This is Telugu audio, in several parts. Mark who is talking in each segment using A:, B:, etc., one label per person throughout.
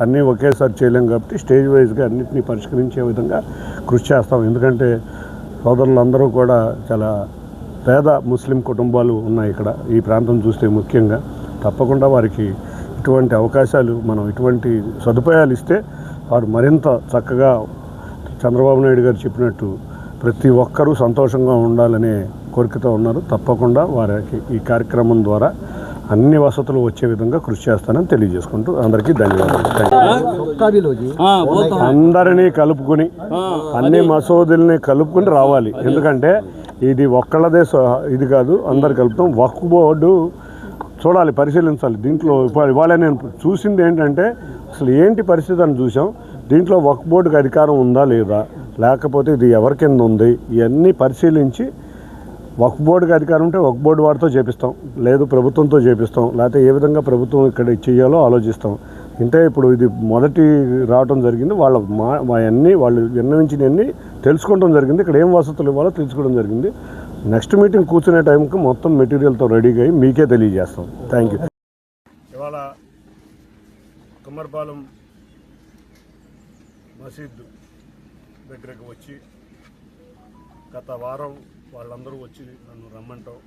A: అన్నీ ఒకేసారి చేయలేం కాబట్టి స్టేజ్ వైజ్గా అన్నింటినీ పరిష్కరించే విధంగా కృషి చేస్తాం. ఎందుకంటే సోదరులందరూ కూడా చాలా పేద ముస్లిం కుటుంబాలు ఉన్నాయి ఇక్కడ ఈ ప్రాంతం చూస్తే ముఖ్యంగా. తప్పకుండా వారికి ఇటువంటి అవకాశాలు మనం ఇటువంటి సదుపాయాలు ఇస్తే వారు మరింత చక్కగా చంద్రబాబు నాయుడు గారు చెప్పినట్టు ప్రతి ఒక్కరూ సంతోషంగా ఉండాలనే కోరికతో ఉన్నారు. తప్పకుండా వారికి ఈ కార్యక్రమం ద్వారా అన్ని వసతులు వచ్చే విధంగా కృషి చేస్తానని తెలియజేసుకుంటూ అందరికీ ధన్యవాదాలు. అందరినీ కలుపుకొని అన్ని మసూదుల్ని కలుపుకొని రావాలి. ఎందుకంటే ఇది ఒక్కళ్ళదే ఇది కాదు, అందరు కలుపుతాం. వక్ఫ్ బోర్డు చూడాలి, పరిశీలించాలి. దీంట్లో ఇవాళ నేను చూసింది ఏంటంటే అసలు ఏంటి పరిస్థితి అని చూసాం. దీంట్లో వక్ఫ్ బోర్డుకి అధికారం ఉందా లేదా, లేకపోతే ఇది ఎవరి కింద ఉంది, ఇవన్నీ పరిశీలించి వక్ఫ్ బోర్డుకి అధికారం ఉంటే వక్ఫ్ బోర్డు వారితో చేపిస్తాం, లేదు ప్రభుత్వంతో చేపిస్తాం, లేకపోతే ఏ విధంగా ప్రభుత్వం ఇక్కడ చేయాలో ఆలోచిస్తాం. అంటే ఇప్పుడు ఇది మొదటి రావడం జరిగింది. అన్నీ వాళ్ళు విన్నవించినవన్నీ తెలుసుకోవడం జరిగింది. ఇక్కడ ఏం వసతులు ఇవ్వాలో తెలుసుకోవడం జరిగింది. నెక్స్ట్ మీటింగ్ కూర్చునే టైంకి మొత్తం మెటీరియల్తో రెడీగా అయ్యి మీకే తెలియజేస్తాం. Thank you. ఇవాళ కుమ్మర్పాలెం మసీద్ దగ్గరకు వచ్చి గత వారం వాళ్ళందరూ వచ్చి నన్ను రమ్మంటాం,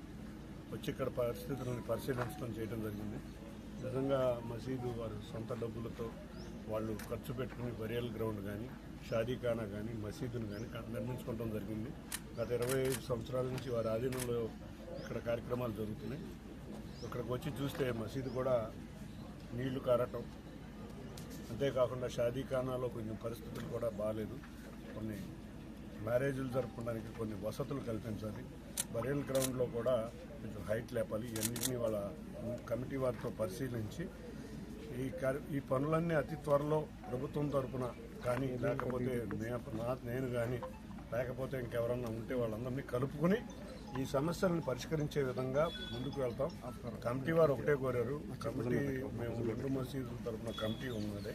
A: వచ్చి ఇక్కడ పరిస్థితులను పరిశీలించడం చేయడం జరిగింది. నిజంగా మసీదు వారు సొంత డబ్బులతో వాళ్ళు ఖర్చు పెట్టుకుని బరియల్ గ్రౌండ్ కానీ షాదీఖానా కానీ మసీదును కానీ నిర్మించుకోవడం జరిగింది. గత 25 సంవత్సరాల నుంచి వారి ఆధీనంలో ఇక్కడ కార్యక్రమాలు జరుగుతున్నాయి. ఇక్కడికి వచ్చి చూస్తే మసీదు కూడా నీళ్లు కారటం, అంతేకాకుండా షాదీఖానాలో కొంచెం పరిస్థితులు కూడా బాగాలేదు. కొన్ని మ్యారేజీలు జరుపుకోవడానికి కొన్ని వసతులు కల్పించాలి. బరియల్ గ్రౌండ్లో కూడా కొంచెం హైట్ లేపాలి. ఇవన్నింటినీ వాళ్ళ కమిటీ వారితో పరిశీలించి ఈ పనులన్నీ అతి త్వరలో ప్రభుత్వం తరఫున కానీ లేకపోతే నేను కానీ లేకపోతే ఇంకెవరన్నా ఉంటే వాళ్ళందరినీ కలుపుకొని ఈ సమస్యలను పరిష్కరించే విధంగా ముందుకు వెళ్తాం. కమిటీ వారు ఒకటే కోరారు. కమిటీ మేము 2 మసీదుల తరఫున కమిటీ ఉన్నది.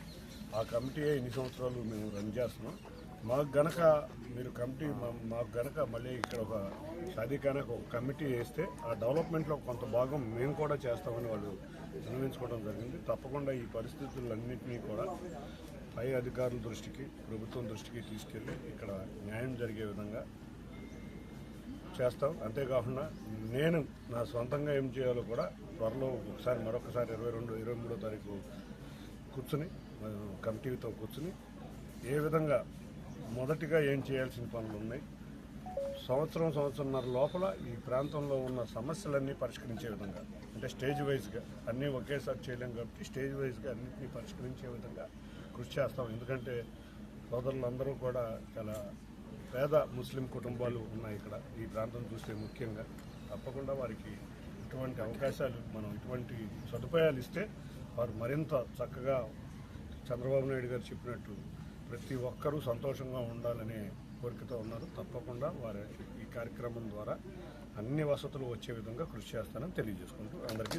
A: ఆ కమిటీయే ఇన్ని సంవత్సరాలు మేము రన్ చేస్తున్నాం. మాకు గనక మీరు కమిటీ మాకు గనక మళ్ళీ ఇక్కడ ఒక షాదీఖానాకు ఒక కమిటీ వేస్తే ఆ డెవలప్మెంట్లో కొంత భాగం మేము కూడా చేస్తామని వాళ్ళు విన్నవించుకోవడం జరిగింది. తప్పకుండా ఈ పరిస్థితులన్నింటినీ కూడా పై అధికారుల దృష్టికి ప్రభుత్వం దృష్టికి తీసుకెళ్ళి ఇక్కడ న్యాయం జరిగే విధంగా చేస్తాం. అంతేకాకుండా నేను నా సొంతంగా ఏం చేయాలో కూడా త్వరలో మరొకసారి 22, 23వ తారీఖు కూర్చుని కమిటీతో కూర్చుని ఏ విధంగా మొదటిగా ఏం చేయాల్సిన పనులు ఉన్నాయి, సంవత్సరంన్నర లోపల ఈ ప్రాంతంలో ఉన్న సమస్యలన్నీ పరిష్కరించే విధంగా, అంటే స్టేజ్ వైజ్గా అన్నీ ఒకేసారి చేయలేం కాబట్టి స్టేజ్ వైజ్గా అన్నింటినీ పరిష్కరించే విధంగా కృషి చేస్తాం. ఎందుకంటే సోదరులందరూ కూడా చాలా పేద ముస్లిం కుటుంబాలు ఉన్నాయి ఇక్కడ ఈ ప్రాంతం చూస్తే ముఖ్యంగా. తప్పకుండా వారికి ఇటువంటి అవకాశాలు మనం ఇటువంటి సదుపాయాలు ఇస్తే వారు మరింత చక్కగా చంద్రబాబు నాయుడు గారు చెప్పినట్టు ప్రతి ఒక్కరూ సంతోషంగా ఉండాలనే కోరికతో ఉన్నారు. తప్పకుండా వారి ఈ కార్యక్రమం ద్వారా అన్ని వసతులు వచ్చే విధంగా కృషి చేస్తానని తెలియజేసుకుంటూ అందరికీ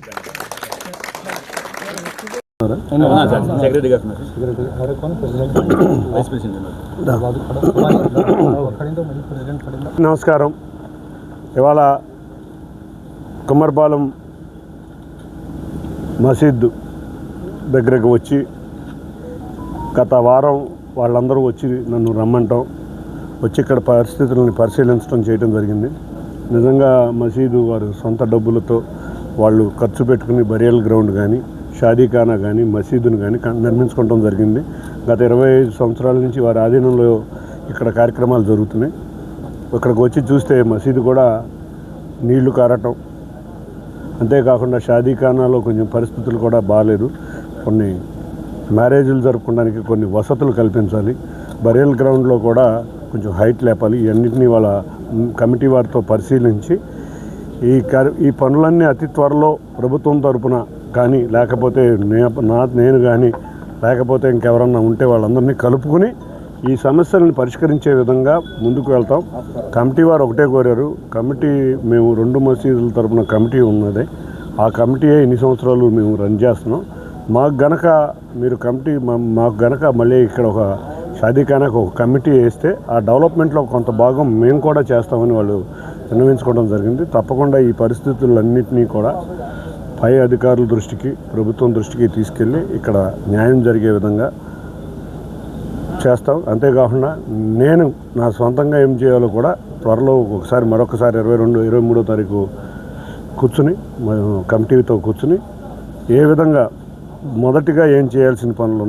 A: నమస్కారం. ఇవాళ కుమ్మర్పాలెం మసీద్ దగ్గరకు వచ్చి గత వారం వాళ్ళందరూ వచ్చి నన్ను రమ్మంటాం, వచ్చి ఇక్కడ పరిస్థితులను పరిశీలించడం చేయడం జరిగింది. నిజంగా మసీదు వారు సొంత డబ్బులతో వాళ్ళు ఖర్చు పెట్టుకుని బరియల్ గ్రౌండ్ కానీ షాదీఖానా కానీ మసీదును కానీ నిర్మించుకోవడం జరిగింది. గత 25 సంవత్సరాల నుంచి వారి ఆధీనంలో ఇక్కడ కార్యక్రమాలు జరుగుతున్నాయి. ఇక్కడికి వచ్చి చూస్తే మసీదు కూడా నీళ్లు కారటం, అంతేకాకుండా షాదీఖానాలో కొంచెం పరిస్థితులు కూడా బాగాలేదు. కొన్ని మ్యారేజీలు జరుపుకోవడానికి కొన్ని వసతులు కల్పించాలి. బరియల్ గ్రౌండ్లో కూడా కొంచెం హైట్ లేపాలి. ఇవన్నింటినీ వాళ్ళ కమిటీ వారితో పరిశీలించి ఈ పనులన్నీ అతి త్వరలో ప్రభుత్వం తరఫున కానీ లేకపోతే నేను కానీ లేకపోతే ఇంకెవరన్నా ఉంటే వాళ్ళందరినీ కలుపుకొని ఈ సమస్యలను పరిష్కరించే విధంగా ముందుకు వెళ్తాం. కమిటీ వారు ఒకటే కోరారు. కమిటీ మేము 2 మసీదుల తరఫున కమిటీ ఉన్నది. ఆ కమిటీయే ఇన్ని సంవత్సరాలు మేము రన్ చేస్తున్నాం. మాకు గనక మళ్ళీ ఇక్కడ ఒక షాదీఖానాకు ఒక కమిటీ వేస్తే ఆ డెవలప్మెంట్లో కొంత భాగం మేము కూడా చేస్తామని వాళ్ళు విన్నవించుకోవడం జరిగింది. తప్పకుండా ఈ పరిస్థితులన్నింటినీ కూడా పై అధికారుల దృష్టికి, ప్రభుత్వం దృష్టికి తీసుకెళ్ళి ఇక్కడ న్యాయం జరిగే విధంగా చేస్తాం. అంతేకాకుండా నేను నా సొంతంగా ఏం చేయాలో కూడా త్వరలో మరొకసారి 23వ తారీఖు కూర్చుని కమిటీతో కూర్చుని ఏ విధంగా మొదటిగా ఏం చేయాల్సిన పనులు